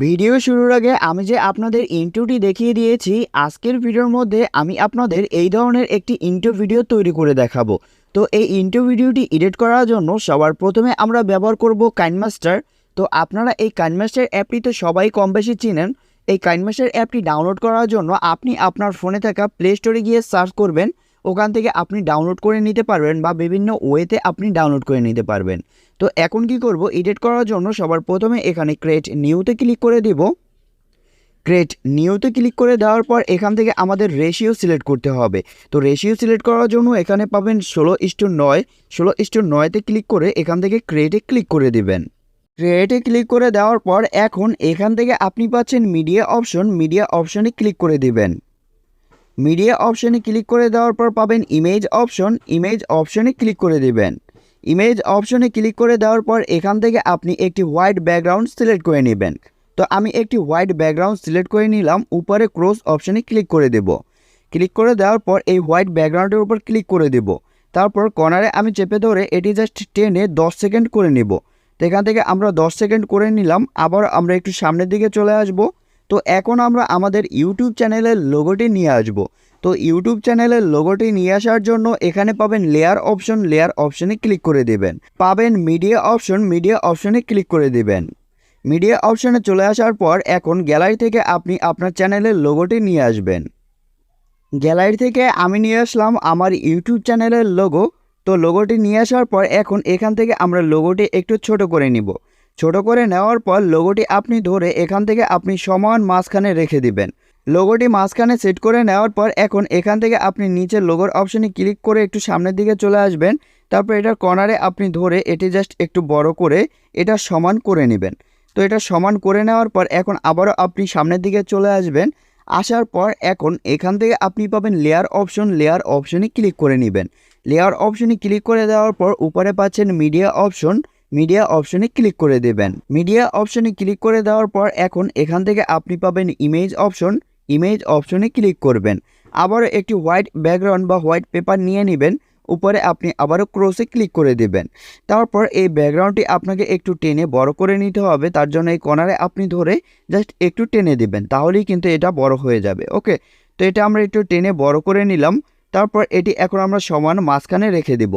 Video শুরুর আগে আমি যে আপনাদের ইন্ট্রোটি দেখিয়ে দিয়েছি, আজকের ভিডিওর মধ্যে আমি আপনাদের এই ধরনের একটি ইন্ট্রো ভিডিও তৈরি করে দেখাবো। তো এই ইন্ট্রো ভিডিওটি এডিট করার জন্য সবার প্রথমে আমরা ব্যবহার করব কাইনমাস্টার। তো আপনারা এই কাইনমাস্টার অ্যাপটি তো সবাই কম বেশি চিনেন। এই কাইনমাস্টার অ্যাপটি ডাউনলোড করার জন্য আপনি আপনার ফোনে থাকা প্লে স্টোরে গিয়ে সার্চ করবেন, ওখান থেকে আপনি ডাউনলোড করে নিতে পারবেন বা বিভিন্ন ওয়েতে আপনি ডাউনলোড করে নিতে পারবেন। তো এখন কি করব, এডিট করার জন্য সবার প্রথমে এখানে ক্রিয়েট নিউতে ক্লিক করে দিব। ক্রিয়েট নিউতে ক্লিক করে দেওয়ার পর এখান থেকে আমাদের রেশিও সিলেক্ট করতে হবে। তো রেশিও সিলেক্ট করার জন্য এখানে পাবেন 16:9। 16:9তে ক্লিক করে এখান থেকে ক্রিয়েটে ক্লিক করে দিবেন। ক্রিয়েটে ক্লিক করে দেওয়ার পর এখন এখান থেকে আপনি পাচ্ছেন মিডিয়া অপশন। মিডিয়া অপশনে ক্লিক করে দিবেন। মিডিয়া অপশনে ক্লিক করে দেওয়ার পর পাবেন ইমেজ অপশন। ইমেজ অপশনে ক্লিক করে দিবেন। ইমেজ অপশনে ক্লিক করে দেওয়ার পর এখান থেকে আপনি একটি হোয়াইট ব্যাকগ্রাউন্ড সিলেক্ট করে নেবেন। তো আমি একটি হোয়াইট ব্যাকগ্রাউন্ড সিলেক্ট করে নিলাম। উপরে ক্রস অপশনে ক্লিক করে দেব। ক্লিক করে দেওয়ার পর এই হোয়াইট ব্যাকগ্রাউন্ডের উপর ক্লিক করে দেব। তারপর কর্নারে আমি চেপে ধরে এটি জাস্ট টেনে 10 সেকেন্ড করে নেব। তো এখান থেকে আমরা 10 সেকেন্ড করে নিলাম। আবার আমরা একটু সামনের দিকে চলে আসব। তো এখন আমরা আমাদের ইউটিউব চ্যানেলের লোগোটি নিয়ে আসব। তো ইউটিউব চ্যানেলের লোগোটি নিয়ে আসার জন্য এখানে পাবেন লেয়ার অপশন। লেয়ার অপশনে ক্লিক করে দেবেন। পাবেন মিডিয়া অপশন। মিডিয়া অপশনে ক্লিক করে দেবেন। মিডিয়া অপশনে চলে আসার পর এখন গ্যালারি থেকে আপনি আপনার চ্যানেলের লোগোটি নিয়ে আসবেন। গ্যালারি থেকে আমি নিয়ে আসলাম আমার ইউটিউব চ্যানেলের লোগো। তো লোগোটি নিয়ে আসার পর এখন এখান থেকে আমরা লোগোটি একটু ছোট করে নিব। ছোট করে নেওয়ার পর লোগোটি আপনি ধরে এখান থেকে আপনি সমান মাঝখানে রেখে দিবেন। লোগোটি মাঝখানে সেট করে নেওয়ার পর এখন এখান থেকে আপনি নিচের লোগোর অপশনে ক্লিক করে একটু সামনের দিকে চলে আসবেন। তারপর এটার কর্নারে আপনি ধরে এটি জাস্ট একটু বড় করে এটা সমান করে নেবেন। তো এটা সমান করে নেওয়ার পর এখন আবারও আপনি সামনের দিকে চলে আসবেন। আসার পর এখন এখান থেকে আপনি পাবেন লেয়ার অপশন। লেয়ার অপশনে ক্লিক করে নেবেন। লেয়ার অপশনে ক্লিক করে দেওয়ার পর উপরে পাচ্ছেন মিডিয়া অপশন। মিডিয়া অপশনে ক্লিক করে দেবেন। মিডিয়া অপশনে ক্লিক করে দেওয়ার পর এখন এখান থেকে আপনি পাবেন ইমেজ অপশন। ইমেজ অপশনে ক্লিক করবেন। আবারও একটি হোয়াইট ব্যাকগ্রাউন্ড বা হোয়াইট পেপার নিয়ে নেবেন। উপরে আপনি আবারও ক্রসে ক্লিক করে দেবেন। তারপর এই ব্যাকগ্রাউন্ডটি আপনাকে একটু টেনে বড় করে নিতে হবে। তার জন্য এই কর্নারে আপনি ধরে জাস্ট একটু টেনে দিবেন, তাহলেই কিন্তু এটা বড় হয়ে যাবে। ওকে, তো এটা আমরা একটু টেনে বড় করে নিলাম। তারপর এটি এখন আমরা সমান মাঝখানে রেখে দেব।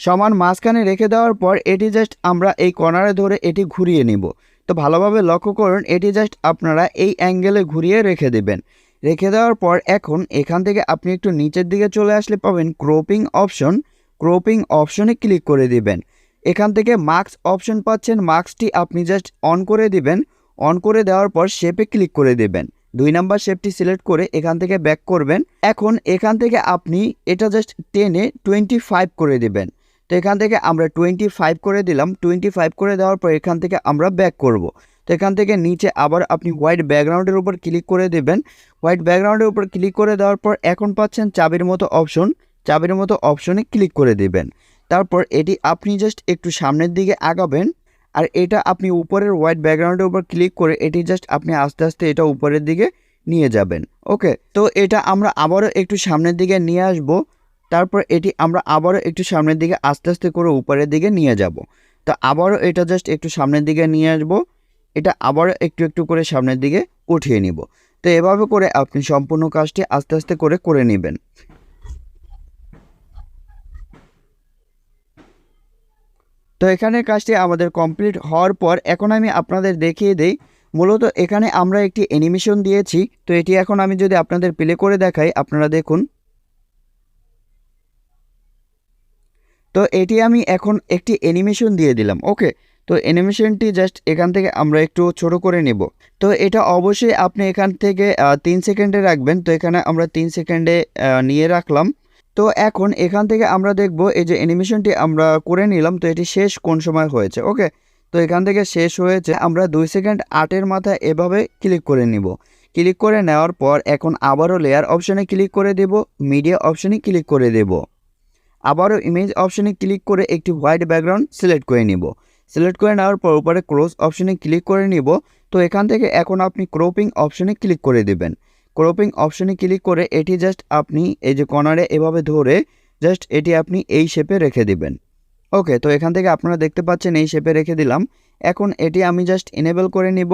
সমান মাঝখানে রেখে দেওয়ার পর এটি জাস্ট আমরা এই কর্নারে ধরে এটি ঘুরিয়ে নিব। তো ভালোভাবে লক্ষ্য করুন, এটি জাস্ট আপনারা এই অ্যাঙ্গেলে ঘুরিয়ে রেখে দেবেন। রেখে দেওয়ার পর এখন এখান থেকে আপনি একটু নিচের দিকে চলে আসলে পাবেন ক্রপিং অপশন। ক্রপিং অপশনে ক্লিক করে দিবেন। এখান থেকে মাস্ক অপশন পাচ্ছেন, মাস্কটি আপনি জাস্ট অন করে দিবেন। অন করে দেওয়ার পর শেপে ক্লিক করে দেবেন। 2 নাম্বার শেপটি সিলেক্ট করে এখান থেকে ব্যাক করবেন। এখন এখান থেকে আপনি এটা জাস্ট টেনে 25 করে দিবেন। তো এখান থেকে আমরা 25 করে দিলাম। 25 করে দেওয়ার পর এখান থেকে আমরা ব্যাক করব। তো এখান থেকে নিচে আবার আপনি হোয়াইট ব্যাকগ্রাউন্ডের উপর ক্লিক করে দেবেন। হোয়াইট ব্যাকগ্রাউন্ডের উপর ক্লিক করে দেওয়ার পর এখন পাচ্ছেন চাবির মতো অপশন। চাবির মতো অপশনে ক্লিক করে দেবেন। তারপর এটি আপনি জাস্ট একটু সামনের দিকে আগাবেন। আর এটা আপনি উপরের হোয়াইট ব্যাকগ্রাউন্ডের উপর ক্লিক করে এটি জাস্ট আপনি আস্তে আস্তে এটা উপরের দিকে নিয়ে যাবেন। ওকে, তো এটা আমরা আবারও একটু সামনের দিকে নিয়ে আসব। তারপর এটি আমরা আবারও একটু সামনের দিকে আস্তে আস্তে করে উপরের দিকে নিয়ে যাব। তো আবারও এটা জাস্ট একটু সামনের দিকে নিয়ে আসব। এটা আবারও একটু একটু করে সামনের দিকে উঠিয়ে নিব। তো এভাবে করে আপনি সম্পূর্ণ কাজটি আস্তে আস্তে করে নেবেন। তো এখানে কাজটি আমাদের কমপ্লিট হওয়ার পর এখন আমি আপনাদের দেখিয়ে দেই। মূলত এখানে আমরা একটি অ্যানিমেশন দিয়েছি। তো এটি এখন আমি যদি আপনাদের প্লে করে দেখাই, আপনারা দেখুন। তো এটি আমি এখন একটি অ্যানিমেশন দিয়ে দিলাম। ওকে, তো অ্যানিমেশনটি জাস্ট এখান থেকে আমরা একটু ছোট করে নেব। তো এটা অবশ্যই আপনি এখান থেকে 3 সেকেন্ডে রাখবেন। তো এখানে আমরা 3 সেকেন্ডে নিয়ে রাখলাম। তো এখন এখান থেকে আমরা দেখব এই যে অ্যানিমেশনটি আমরা করে নিলাম, তো এটি শেষ কোন সময় হয়েছে। ওকে, তো এখান থেকে শেষ হয়েছে। আমরা 2 সেকেন্ড 8-এর মাথায় এভাবে ক্লিক করে নিব। ক্লিক করে নেওয়ার পর এখন আবারও লেয়ার অপশনে ক্লিক করে দেব। মিডিয়া অপশনে ক্লিক করে দেব। আবারও ইমেজ অপশনে ক্লিক করে একটি হোয়াইট ব্যাকগ্রাউন্ড সিলেক্ট করে নিব। সিলেক্ট করে নেওয়ার পর উপরে ক্রস অপশনে ক্লিক করে নিব। তো এখান থেকে এখন আপনি ক্রপিং অপশনে ক্লিক করে দেবেন। ক্রপিং অপশনে ক্লিক করে এটি জাস্ট আপনি এই যে কর্নারে এভাবে ধরে জাস্ট এটি আপনি এই শেপে রেখে দিবেন। ওকে, তো এখান থেকে আপনারা দেখতে পাচ্ছেন এই শেপে রেখে দিলাম। এখন এটি আমি জাস্ট এনেবল করে নিব।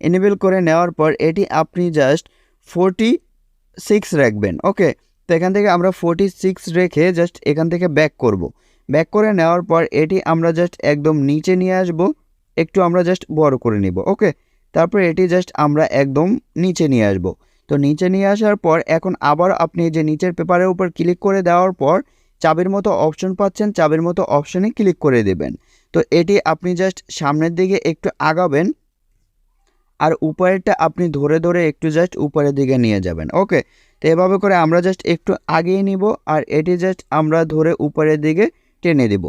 এনেবল করে নেওয়ার পর এটি আপনি জাস্ট 46 রাখবেন। ওকে, তো এখান থেকে আমরা 46 রেখে জাস্ট এখান থেকে ব্যাক করব। ব্যাক করে নেওয়ার পর এটি আমরা জাস্ট একদম নিচে নিয়ে আসব, একটু আমরা জাস্ট বড় করে নিব। ওকে, তারপর এটি জাস্ট আমরা একদম নিচে নিয়ে আসব। তো নিচে নিয়ে আসার পর এখন আবার আপনি যে নিচের পেপারের উপর ক্লিক করে দেওয়ার পর চাবির মতো অপশন পাচ্ছেন, চাবির মতো অপশনে ক্লিক করে দেবেন। তো এটি আপনি জাস্ট সামনের দিকে একটু আগাবেন আর উপরেরটা আপনি ধরে ধরে একটু জাস্ট উপরের দিকে নিয়ে যাবেন। ওকে, তো এভাবে করে আমরা জাস্ট একটু আগিয়ে নিব আর এটি জাস্ট আমরা ধরে উপরের দিকে টেনে দেব।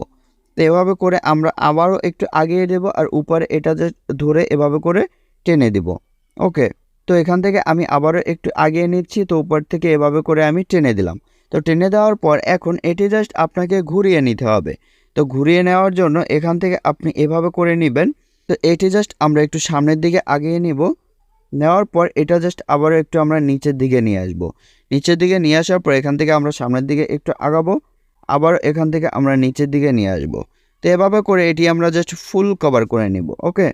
তো এভাবে করে আমরা আবারও একটু আগিয়ে দেব আর উপরে এটা জাস্ট ধরে এভাবে করে টেনে দেব। ওকে, তো এখান থেকে আমি আবারও একটু আগিয়ে নিচ্ছি, তো উপর থেকে এভাবে করে আমি টেনে দিলাম। তো টেনে দেওয়ার পর এখন এটি জাস্ট আপনাকে ঘুরিয়ে নিতে হবে। তো ঘুরিয়ে নেওয়ার জন্য এখান থেকে আপনি এভাবে করে নেবেন। তো এটি জাস্ট আমরা একটু সামনের দিকে আগিয়ে নিব, নেওয়ার পর এটা জাস্ট আবারও একটু আমরা নিচের দিকে নিয়ে আসব। নিচের দিকে নিয়ে আসার পর এখান থেকে আমরা সামনের দিকে একটু আগাবো, আবার এখান থেকে আমরা নিচের দিকে নিয়ে আসব। তো এভাবে করে এটি আমরা জাস্ট ফুল কভার করে নিব। ওকে,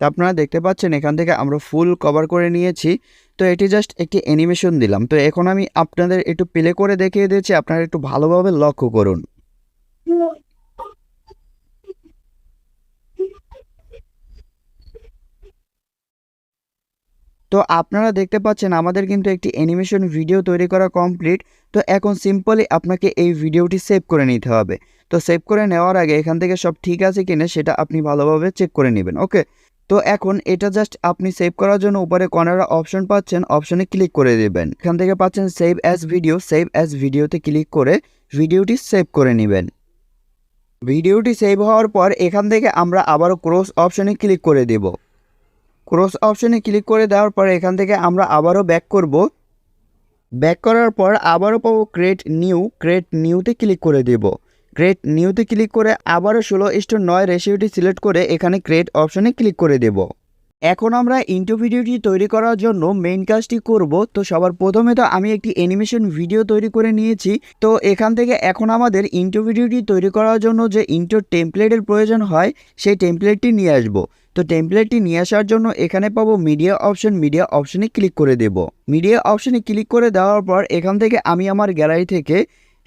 তো আপনারা দেখতে পাচ্ছেন এখান থেকে আমরা ফুল কভার করে নিয়েছি। তো এটি জাস্ট একটি অ্যানিমেশন দিলাম। তো এখন আমি আপনাদের একটু প্লে করে দেখিয়ে দিয়েছি, আপনারা একটু ভালোভাবে লক্ষ্য করুন। তো আপনারা দেখতে পাচ্ছেন আমাদের কিন্তু একটি অ্যানিমেশন ভিডিও তৈরি করা কমপ্লিট। তো এখন সিম্পলি আপনাকে এই ভিডিওটি সেভ করে নিতে হবে। তো সেভ করে নেওয়ার আগে এখান থেকে সব ঠিক আছে কিনা সেটা আপনি ভালোভাবে চেক করে নেবেন। ওকে, তো এখন এটা জাস্ট আপনি সেভ করার জন্য উপরে কর্নারে অপশন পাচ্ছেন, অপশনে ক্লিক করে দেবেন। এখান থেকে পাচ্ছেন save as video, save as ভিডিওতে ক্লিক করে ভিডিওটি সেভ করে নেবেন। ভিডিওটি সেভ হওয়ার পর এখান থেকে আমরা আবারও ক্রস অপশনে ক্লিক করে দেব। ক্রস অপশনে ক্লিক করে দেওয়ার পর এখান থেকে আমরা আবারও ব্যাক করব। ব্যাক করার পর আবারও পাবো ক্রিয়েট নিউ, ক্রিয়েট নিউতে ক্লিক করে দেব। ক্রিয়েট নিউতে ক্লিক করে আবারও 16:9 রেশিওটি সিলেক্ট করে এখানে ক্রিয়েট অপশনে ক্লিক করে দেব। এখন আমরা ইন্ট্রো ভিডিওটি তৈরি করার জন্য মেইন কাজটি করব। তো সবার প্রথমে তো আমি একটি অ্যানিমেশন ভিডিও তৈরি করে নিয়েছি। তো এখান থেকে এখন আমাদের ইন্ট্রো ভিডিওটি তৈরি করার জন্য যে ইন্ট্রো টেমপ্লেটের প্রয়োজন হয় সেই টেমপ্লেটটি নিয়ে আসব। তো টেমপ্লেটটি নিয়ে আসার জন্য এখানে পাবো মিডিয়া অপশন, মিডিয়া অপশনে ক্লিক করে দেব। মিডিয়া অপশনে ক্লিক করে দেওয়ার পর এখান থেকে আমি আমার গ্যালারি থেকে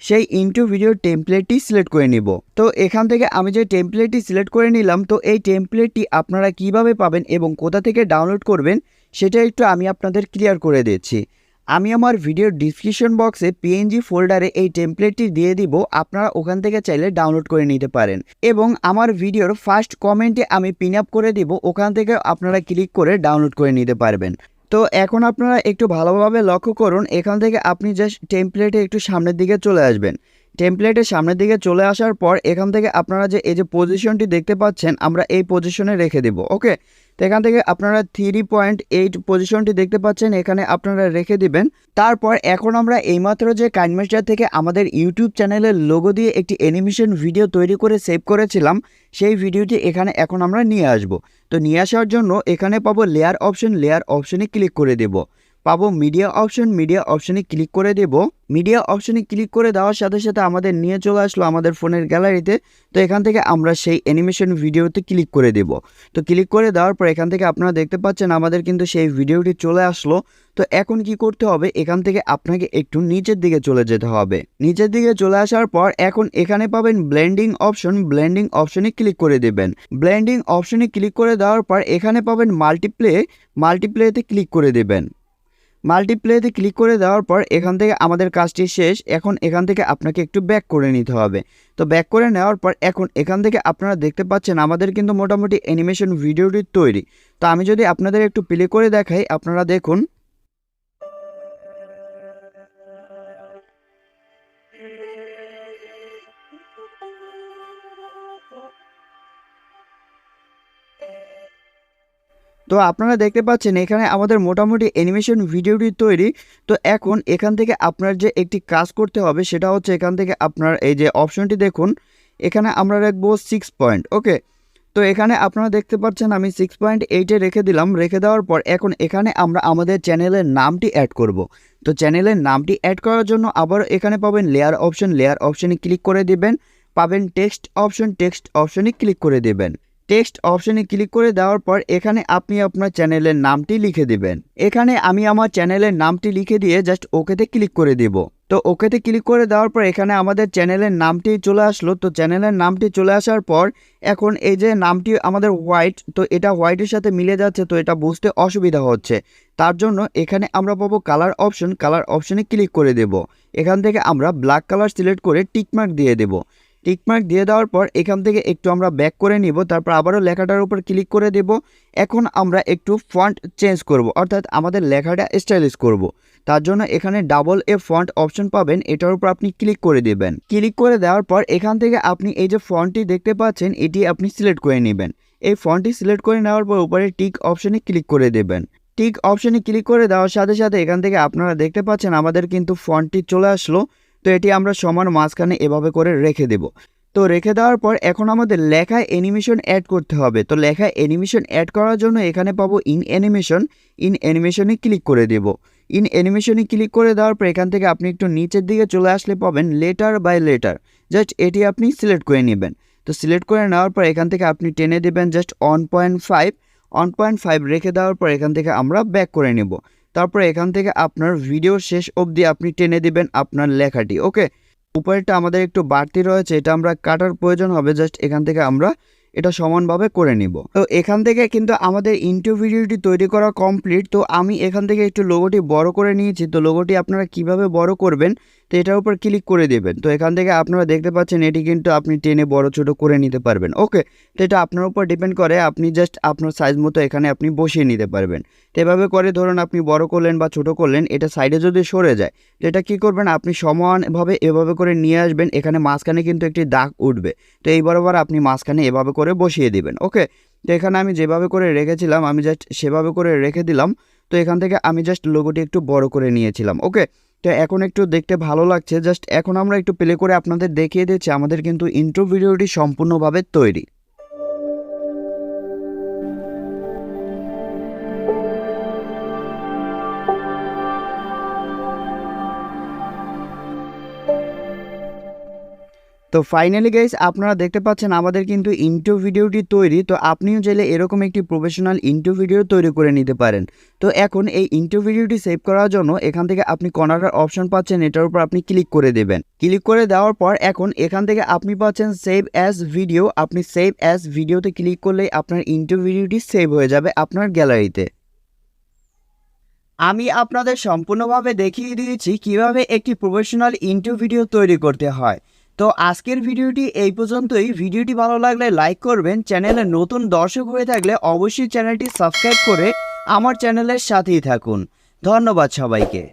সেই ইন্ট্রো ভিডিও টেমপ্লেটটি সিলেক্ট করে নিব। তো এখান থেকে আমি যে টেমপ্লেটটি সিলেক্ট করে নিলাম, তো এই টেমপ্লেটটি আপনারা কিভাবে পাবেন এবং কোথা থেকে ডাউনলোড করবেন সেটা একটু আমি আপনাদের ক্লিয়ার করে দিচ্ছি। আমি আমার ভিডিওর ডিসক্রিপশন বক্সে পিএনজি ফোল্ডারে এই টেমপ্লেটটি দিয়ে দিব, আপনারা ওখান থেকে চাইলে ডাউনলোড করে নিতে পারেন। এবং আমার ভিডিওর ফার্স্ট কমেন্টে আমি পিন আপ করে দিব, ওখান থেকে আপনারা ক্লিক করে ডাউনলোড করে নিতে পারবেন। তো এখন আপনারা একটু ভালোভাবে লক্ষ্য করুন, এখান থেকে আপনি জাস্ট টেমপ্লেটে একটু সামনের দিকে চলে আসবেন। টেমপ্লেটের সামনের দিকে চলে আসার পর এখান থেকে আপনারা যে এই যে পজিশনটি দেখতে পাচ্ছেন আমরা এই পজিশনে রেখে দেব। ওকে, তো এখান থেকে আপনারা 3.8 পজিশনটি দেখতে পাচ্ছেন, এখানে আপনারা রেখে দিবেন। তারপর এখন আমরা এইমাত্র যে কাইনমাস্টার থেকে আমাদের ইউটিউব চ্যানেলের লোগো দিয়ে একটি অ্যানিমেশন ভিডিও তৈরি করে সেভ করেছিলাম, সেই ভিডিওটি এখানে এখন আমরা নিয়ে আসব। তো নিয়ে আসার জন্য এখানে পাবো লেয়ার অপশন, লেয়ার অপশনে ক্লিক করে দেব। পাবো মিডিয়া অপশন, মিডিয়া অপশনে ক্লিক করে দেব। মিডিয়া অপশনে ক্লিক করে দেওয়ার সাথে সাথে আমাদের নিয়ে চলে আসলো আমাদের ফোনের গ্যালারিতে। তো এখান থেকে আমরা সেই অ্যানিমেশন ভিডিওতে ক্লিক করে দেব। তো ক্লিক করে দেওয়ার পর এখান থেকে আপনারা দেখতে পাচ্ছেন আমাদের কিন্তু সেই ভিডিওটি চলে আসলো। তো এখন কি করতে হবে, এখান থেকে আপনাকে একটু নিচের দিকে চলে যেতে হবে। নিচের দিকে চলে আসার পর এখন এখানে পাবেন ব্লেন্ডিং অপশন, ব্লেন্ডিং অপশনে ক্লিক করে দেবেন। ব্লেন্ডিং অপশনে ক্লিক করে দেওয়ার পর এখানে পাবেন মাল্টিপ্লে, মাল্টিপ্লেতে ক্লিক করে দেবেন। মাল্টিপ্লেতে ক্লিক করে দেওয়ার পর এখান থেকে আমাদের কাজটি শেষ। এখন এখান থেকে আপনাকে একটু ব্যাক করে নিতে হবে। তো ব্যাক করে নেওয়ার পর এখন এখান থেকে আপনারা দেখতে পাচ্ছেন আমাদের কিন্তু মোটামুটি অ্যানিমেশন ভিডিওটি তৈরি। তো আমি যদি আপনাদের একটু প্লে করে দেখাই, আপনারা দেখুন। তো আপনারা দেখতে পাচ্ছেন এখানে আমাদের মোটামুটি অ্যানিমেশন ভিডিওটি তৈরি। তো এখন এখান থেকে আপনার যে একটি কাজ করতে হবে সেটা হচ্ছে এখান থেকে আপনার এই যে অপশনটি দেখুন, এখানে আমরা রাখবো 6 পয়েন্ট। ওকে, তো এখানে আপনারা দেখতে পাচ্ছেন আমি 6.8-এ রেখে দিলাম। রেখে দেওয়ার পর এখন এখানে আমরা আমাদের চ্যানেলের নামটি অ্যাড করব। তো চ্যানেলের নামটি অ্যাড করার জন্য আবার এখানে পাবেন লেয়ার অপশন, লেয়ার অপশনে ক্লিক করে দিবেন। পাবেন টেক্সট অপশন, টেক্সট অপশনে ক্লিক করে দেবেন। টেক্সট অপশনে ক্লিক করে দেওয়ার পর এখানে আপনি আপনার চ্যানেলের নামটি লিখে দিবেন। এখানে আমি আমার চ্যানেলের নামটি লিখে দিয়ে জাস্ট ওকেতে ক্লিক করে দিব। তো ওকেতে ক্লিক করে দেওয়ার পর এখানে আমাদের চ্যানেলের নামটি চলে আসলো। তো চ্যানেলের নামটি চলে আসার পর এখন এই যে নামটি আমাদের হোয়াইট, তো এটা হোয়াইটের সাথে মিলে যাচ্ছে, তো এটা বুঝতে অসুবিধা হচ্ছে। তার জন্য এখানে আমরা পাবো কালার অপশন, কালার অপশনে ক্লিক করে দেব। এখান থেকে আমরা ব্ল্যাক কালার সিলেক্ট করে টিকমার্ক দিয়ে দেব। টিকমার্ক দিয়ে দেওয়ার পর এখান থেকে একটু আমরা ব্যাক করে নিব, তারপর আবারও লেখাটার উপর ক্লিক করে দেব। এখন আমরা একটু ফন্ট চেঞ্জ করব, অর্থাৎ আমাদের লেখাটা স্টাইলিশ করব। তার জন্য এখানে ডাবল এ ফন্ট অপশন পাবেন, এটার উপর আপনি ক্লিক করে দেবেন। ক্লিক করে দেওয়ার পর এখান থেকে আপনি এই যে ফন্টটি দেখতে পাচ্ছেন এটি আপনি সিলেক্ট করে নেবেন। এই ফন্টটি সিলেক্ট করে নেওয়ার পর উপরে টিক অপশনে ক্লিক করে দেবেন। টিক অপশনে ক্লিক করে দেওয়ার সাথে সাথে এখান থেকে আপনারা দেখতে পাচ্ছেন আমাদের কিন্তু ফন্টটি চলে আসলো। তো এটি আমরা সমান মাঝখানে এভাবে করে রেখে দেব। তো রেখে দেওয়ার পর এখন আমাদের লেখায় অ্যানিমেশন অ্যাড করতে হবে। তো লেখায় অ্যানিমেশন অ্যাড করার জন্য এখানে পাবো ইন অ্যানিমেশন, ইন অ্যানিমেশনে ক্লিক করে দেব। ইন অ্যানিমেশনে ক্লিক করে দেওয়ার পর এখান থেকে আপনি একটু নিচের দিকে চলে আসলে পাবেন লেটার বাই লেটার, জাস্ট এটি আপনি সিলেক্ট করে নেবেন। তো সিলেক্ট করে নেওয়ার পর এখান থেকে আপনি টেনে দেবেন জাস্ট 1.5 রেখে দেওয়ার পর এখান থেকে আমরা ব্যাক করে নেব। তারপর এখান থেকে আপনার ভিডিও শেষ অবধি আপনি টেনে দিবেন আপনার লেখাটি। ওকে, উপরেরটা আমাদের একটু বাড়তি রয়েছে, এটা আমরা কাটার প্রয়োজন হবে, জাস্ট এখান থেকে আমরা এটা সমানভাবে করে নিব। তো এখান থেকে কিন্তু আমাদের ইন্ট্রো ভিডিওটি তৈরি করা কমপ্লিট। তো আমি এখান থেকে একটু লোগোটি বড় করে নিয়েছি। তো লোগোটি আপনারা কিভাবে বড় করবেন, তো এটার উপর ক্লিক করে দেবেন। তো এখান থেকে আপনারা দেখতে পাচ্ছেন এটি কিন্তু আপনি টেনে বড় ছোট করে নিতে পারবেন। ওকে, তো এটা আপনার উপর ডিপেন্ড করে, আপনি জাস্ট আপনার সাইজ মতো এখানে আপনি বসিয়ে নিতে পারবেন। তো এভাবে করে ধরুন আপনি বড় করলেন বা ছোট করলেন, এটা সাইডে যদি সরে যায় তো এটা কী করবেন, আপনি সমানভাবে এভাবে করে নিয়ে আসবেন। এখানে মাঝখানে কিন্তু একটি দাগ উঠবে, তো এই বরাবর আপনি মাঝখানে এভাবে করে বসিয়ে দিবেন। ওকে, তো এখানে আমি যেভাবে করে রেখেছিলাম আমি জাস্ট সেভাবে করে রেখে দিলাম। তো এখান থেকে আমি জাস্ট লোগোটি একটু বড় করে নিয়েছিলাম। ওকে, তো এখন একটু দেখতে ভালো লাগছে। জাস্ট এখন আমরা একটু প্লে করে আপনাদের দেখিয়ে দিচ্ছি আমাদের কিন্তু ইন্ট্রো ভিডিওটি সম্পূর্ণভাবে তৈরি। তো ফাইনালি গাইস আপনারা দেখতে পাচ্ছেন আমাদের কিন্তু ইন্ট্রো ভিডিওটি তৈরি। তো আপনিও চাইলে এরকম একটি প্রফেশনাল ইন্ট্রো ভিডিও তৈরি করে নিতে পারেন। তো এখন এই ইন্ট্রো ভিডিওটি সেভ করার জন্য এখান থেকে আপনি কর্নারের অপশন পাচ্ছেন, এটার উপর আপনি ক্লিক করে দেবেন। ক্লিক করে দেওয়ার পর এখন এখান থেকে আপনি পাচ্ছেন সেভ অ্যাজ ভিডিও। আপনি সেভ অ্যাজ ভিডিওতে ক্লিক করলেই আপনার ইন্ট্রো ভিডিওটি সেভ হয়ে যাবে আপনার গ্যালারিতে। আমি আপনাদের সম্পূর্ণভাবে দেখিয়ে দিয়েছি কিভাবে একটি প্রফেশনাল ইন্ট্রো ভিডিও তৈরি করতে হয়। তো আজকের ভিডিওটি এই পর্যন্তই। ভিডিওটি ভালো লাগলে লাইক করবেন, চ্যানেলে নতুন দর্শক হয়ে থাকলে অবশ্যই চ্যানেলটি সাবস্ক্রাইব করে আমার চ্যানেলের সাথেই থাকুন। ধন্যবাদ সবাইকে।